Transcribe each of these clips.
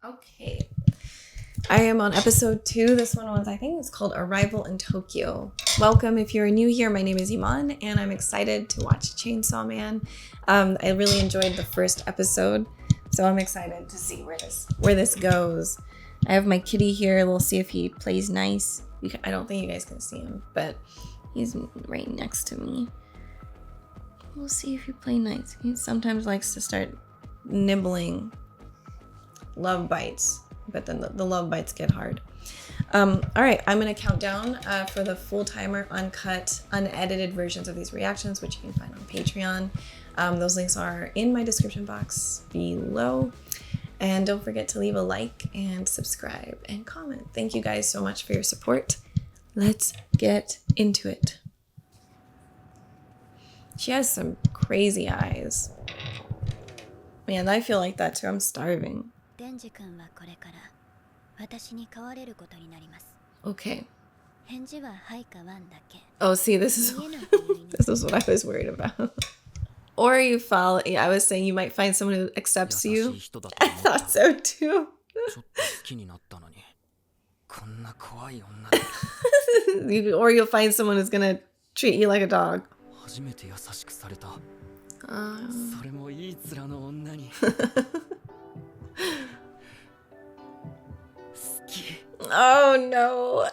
Okay. I am on episode 2. This one was, I think it's called Arrival in Tokyo. Welcome if you're new here. My name is Iman, and I'm excited to watch Chainsaw Man. I really enjoyed the first episode, so I'm excited to see where this goes. I have my kitty here. We'll see if he plays nice. I don't think you guys can see him, but he's right next to me. We'll see if he plays nice. He sometimes likes to start nibbling love bites, but then the love bites get hard. All right, I'm gonna count down for the full timer, uncut, unedited versions of these reactions, which you can find on Patreon. Those links are in my description box below. And don't forget to leave a like and subscribe and comment. Thank you guys so much for your support. Let's get into it. She has some crazy eyes. Man, I feel like that too. I'm starving. Okay. Oh, see, this is what I was worried about. Or you fall. I was saying you might find someone who accepts you. I thought so too. Or you'll find someone who's gonna treat you like a dog. Oh no.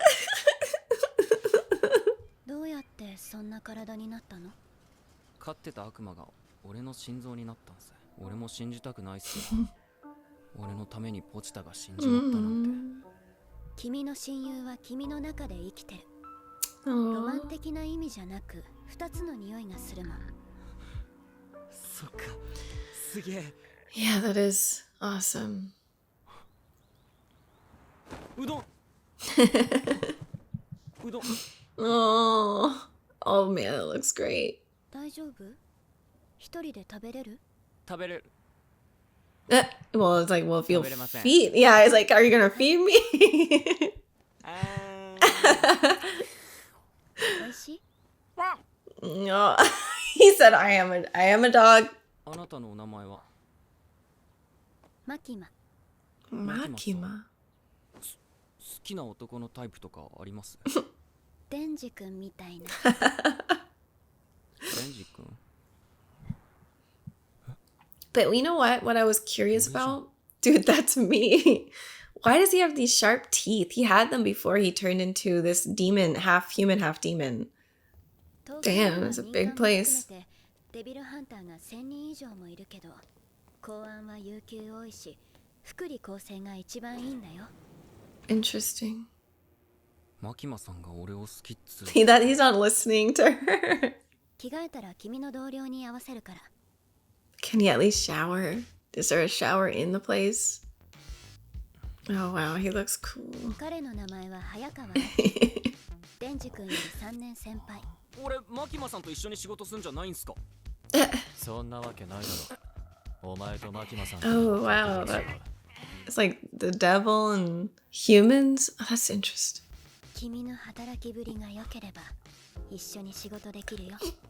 Yeah, that is awesome. Oh man, it looks great. Well, it's like, well, if you'll feed, yeah, it's like, are you gonna feed me? No, he said, I am a dog. Makima. But you know what I was curious about? Dude, that's me. Why does he have these sharp teeth? He had them before he turned into this demon, half human, half demon. Damn, it's a big place. Interesting. He's not listening to her. Can he at least shower? Is there a shower in the place? Oh wow, he looks cool. Oh wow, it's like the devil and humans. Oh, that's interesting.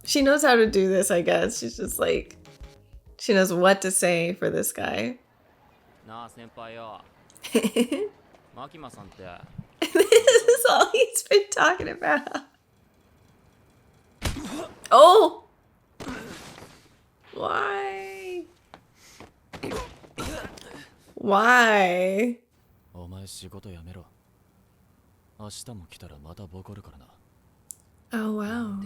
She knows how to do this, I guess. She's just like, she knows what to say for this guy. This is all he's been talking about. Oh! Why? Why? Oh wow.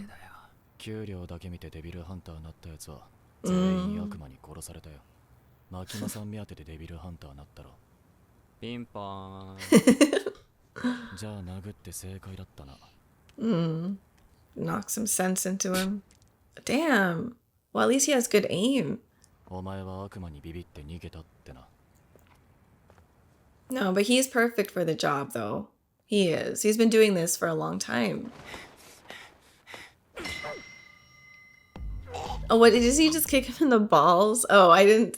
Knock some sense into him. Damn. Well, at least he has good aim. No, but he's perfect for the job, though. He is. He's been doing this for a long time. Oh, what? Does he just kick him in the balls? Oh, I didn't.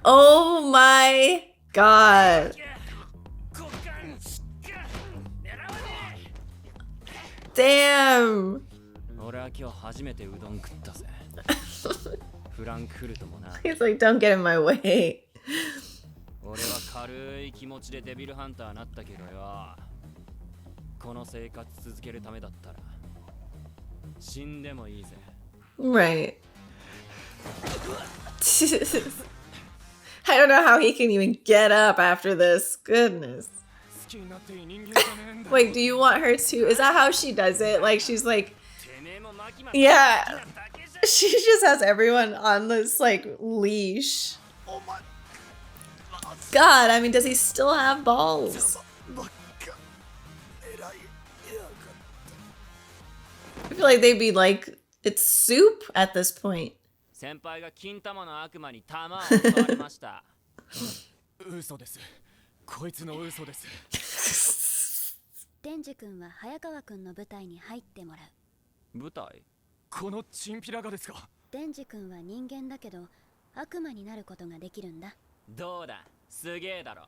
Oh my god. Damn. He's like, don't get in my way. 俺は軽い気持ちでデビルハンターなったけどよ。この生活続けるためだったら死んでもいいぜ。Right. I don't know how he can even get up after this. Goodness. Wait, do you want her to? Is that how she does it? Like, she's like, yeah. She just has everyone on this, like, leash. God, I mean, does he still have balls? I feel like they'd be like, it's soup at this point. 先輩が金玉の悪魔に玉を取られました。嘘です。こいつの嘘です。デンジ君は早川君の舞台に入ってもらう。舞台？このチンピラがですか？デンジ君は人間だけど悪魔になることができるんだ。どうだ、すげえだろ。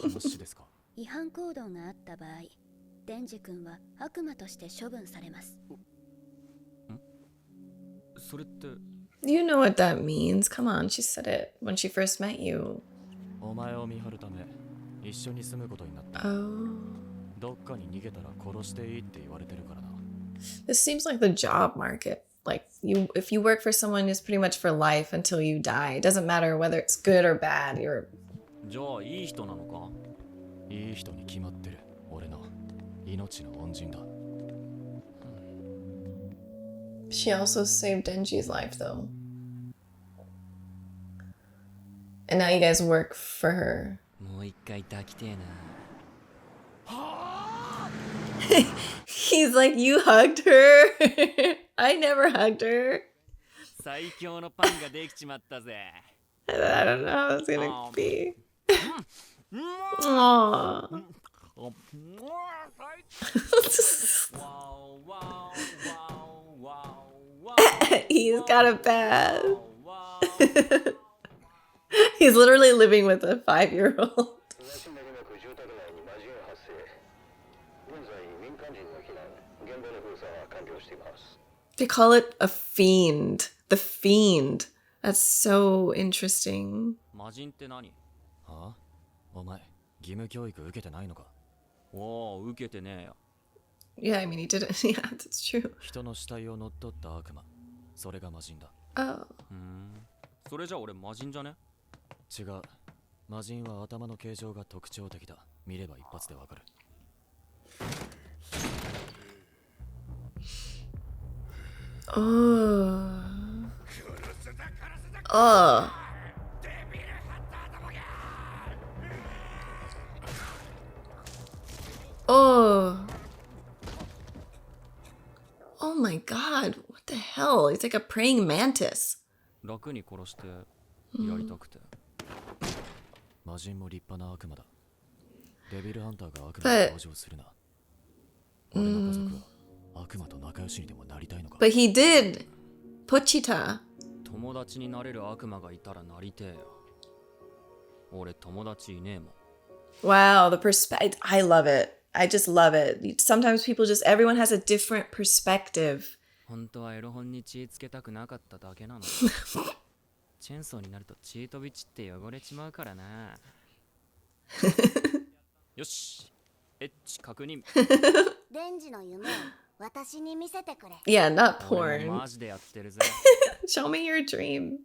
話ですか？違反行動があった場合、デンジ君は悪魔として処分されます。それって You know what that means. Come on, she said it when she first met you. お前を見張るため一緒に住むことになった。Oh. どっかに逃げたら殺していいって言われてるからな。This seems like the job market. Like if you work for someone, it's pretty much for life until you die. It doesn't matter whether it's good or bad. You're. じゃあいい人なのか？いい人に決まってる。俺の命の恩人だ。She also saved Denji's life, though. And now you guys work for her. もう一回抱きてえな。He's like, you hugged her? I never hugged her. 最強のパンができちまったぜ。I don't know how it's gonna be. Aww. He's got a bath. He's literally living with a 5-year-old. They call it a fiend. The fiend. That's so interesting. 魔人って何？はあ？お前、義務教育受けてないのか？おお、受けてねえよ。Yeah, I mean, he didn't. Yeah, that's true. 人の死体を乗っ取った悪魔。それが魔人だ。Oh. それじゃ俺魔人じゃね？違う。魔人は頭の形状が特徴的だ。見れば一発でわかる。Oh. Oh. Oh. Oh my god. What the hell? He's like a praying mantis. 楽に殺してやりたくて。魔人も立派な悪魔だ。デビルハンターが悪魔に登場するな。俺の家族は悪魔と仲良しにでもなりたいのか。But he did. Pochita. 友達になれる悪魔がいたらなりてえよ。俺友達いねえもん。Wow, the perspective. I love it. I just love it. Sometimes people just, everyone has a different perspective. 本当はエロ本に血つけたくなかっただけなの。チェンソーになると血飛び散って汚れちまうからな。よし、エッチ確認。デンジの夢を私に見せてくれ。Yeah, not 俺 porn. もマジでやってるぜ。Show me your dream.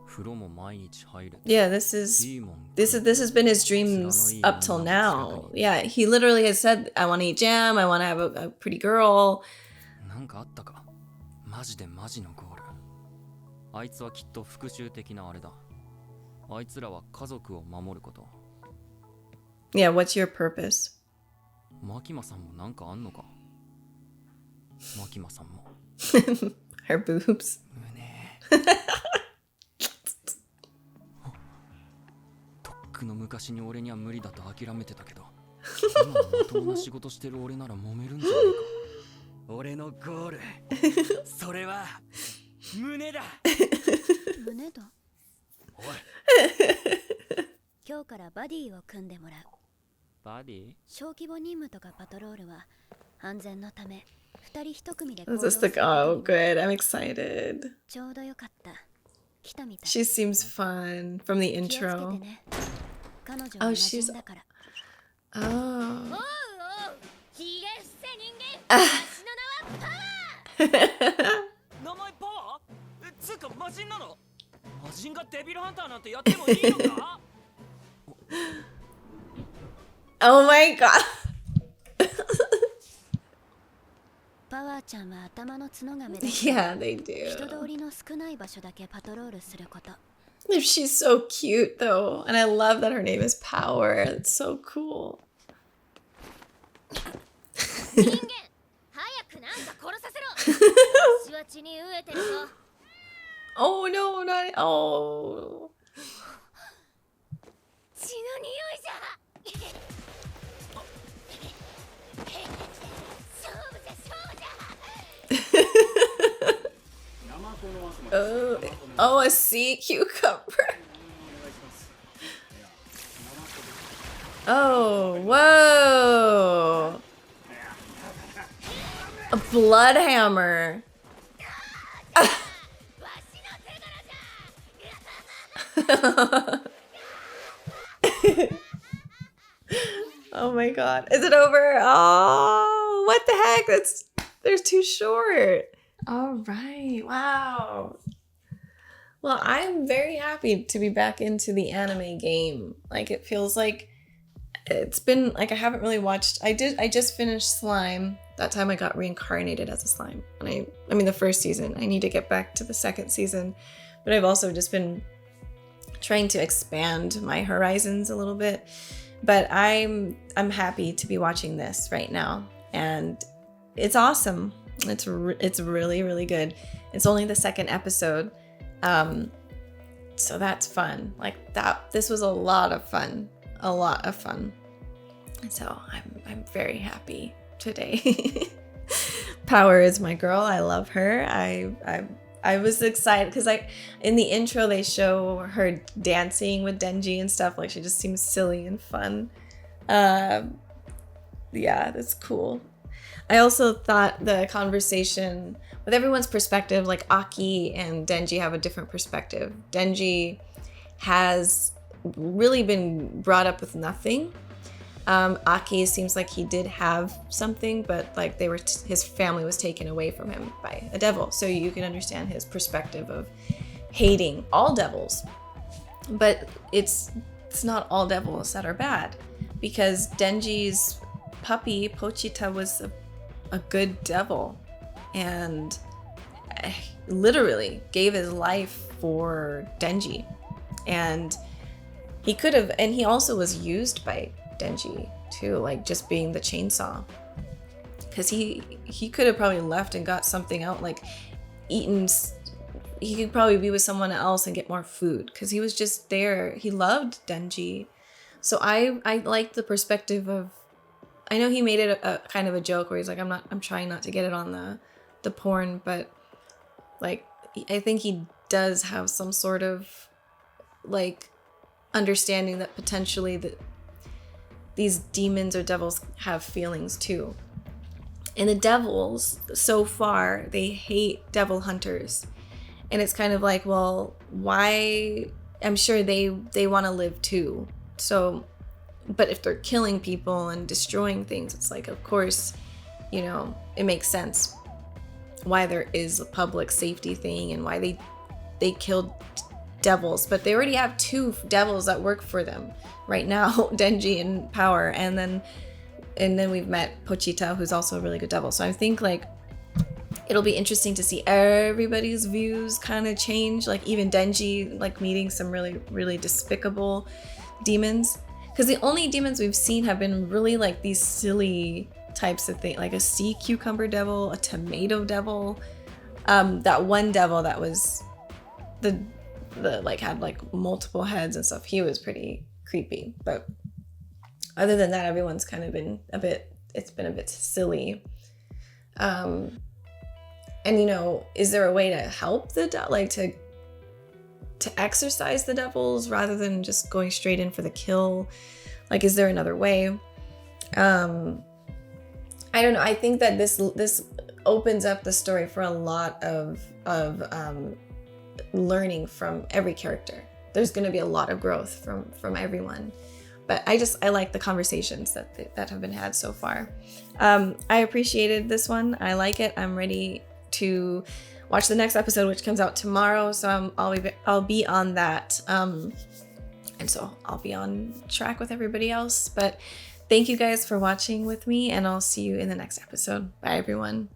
風呂も毎日入る。Yeah, this has been his dreams up till now. Yeah, he literally has said, I want to eat jam, I want to have a pretty girl. なんかあったか？マジでマジのゴール。あいつはきっと復讐的なあれだ。あいつらは家族を守ること。Yeah, what's your purpose? マキマさんもなんかあんのか？マキマさんも。Her boobs. とっくの昔に俺には無理だと諦めてたけど、今のまともな仕事してる俺なら揉めるんじゃねえか。俺のゴール、それは胸だ。胸だ。おい。今日からバディを組んでもらう。バディ？小規模任務とかパトロールは安全のため二人一組で Is this the oh good, I'm excited. ちょうどよかった。来たみたい。 She seems fun from the 気をつけて intro. ね。彼女は魔人だから。 Oh. おうおう、ひげ伏せ人間。私の名はパワー。名前パワー？つうか魔人なの？魔人がデビルハンターなんてやってもいいのか？ Oh my god. パワーちゃんは頭の角が目立つ。 Yeah, they 人 do. 通りの少ない場所だけパトロールすること。 She's so cute though, and I love that her name is Power. It's so cool. 人間、早くなんか殺させろ。私は血に飢えてるぞ。 Oh no, not oh. 血の匂いじゃ。勝負じゃ勝負じゃ。 Oh, oh, a sea cucumber. Oh, whoa. A blood hammer. Oh my god. Is it over? Oh, what the heck? They're too short. All right. Wow. Well, I'm very happy to be back into the anime game. Like, it feels like it's been like I haven't really watched. I just finished Slime. That time I got reincarnated as a slime. And I mean the first season. I need to get back to the second season. But I've also just been trying to expand my horizons a little bit. But I'm happy to be watching this right now. And it's awesome. It's really, really good. It's only the second episode. So that's fun. Like that, this was a lot of fun. A lot of fun. So I'm very happy today. Power is my girl. I love her. I was excited because in the intro they show her dancing with Denji and stuff. Like she just seems silly and fun. Yeah, that's cool. I also thought the conversation with everyone's perspective, like Aki and Denji have a different perspective. Denji has really been brought up with nothing. Aki seems like he did have something, but like his family was taken away from him by a devil. So you can understand his perspective of hating all devils. But it's not all devils that are bad, because Denji's puppy Pochita was a good devil and literally gave his life for Denji. And he could have, and he also was used by Denji too, like just being the chainsaw, because he could have probably left and got something out, like eaten. He could probably be with someone else and get more food, because he was just there. He loved Denji. So I like the perspective of, I know he made it a kind of a joke where he's like, I'm trying not to get it on the porn, but like I think he does have some sort of like understanding that potentially that these demons or devils have feelings too. And the devils, so far, they hate devil hunters. And it's kind of like, well, why? I'm sure they want to live too. So, but if they're killing people and destroying things, it's like, of course, you know, it makes sense why there is a public safety thing and why they killed devils. But they already have 2 devils that work for them right now, Denji and Power, and then we've met Pochita, who's also a really good devil. So I think like it'll be interesting to see everybody's views kind of change, like even Denji like meeting some really, really despicable demons, because the only demons we've seen have been really like these silly types of things, like a sea cucumber devil, a tomato devil, that one devil that was the like had like multiple heads and stuff. He was pretty creepy, but other than that, everyone's kind of been it's been a bit silly. And you know, is there a way to help to exercise the devils rather than just going straight in for the kill? Like, is there another way? I don't know. I think that this opens up the story for a lot of learning from every character. There's going to be a lot of growth from everyone. But I like the conversations that have been had so far. I appreciated this one. I like it. I'm ready to watch the next episode, which comes out tomorrow. So I'll be on that. And so I'll be on track with everybody else. But thank you guys for watching with me, and I'll see you in the next episode. Bye, everyone.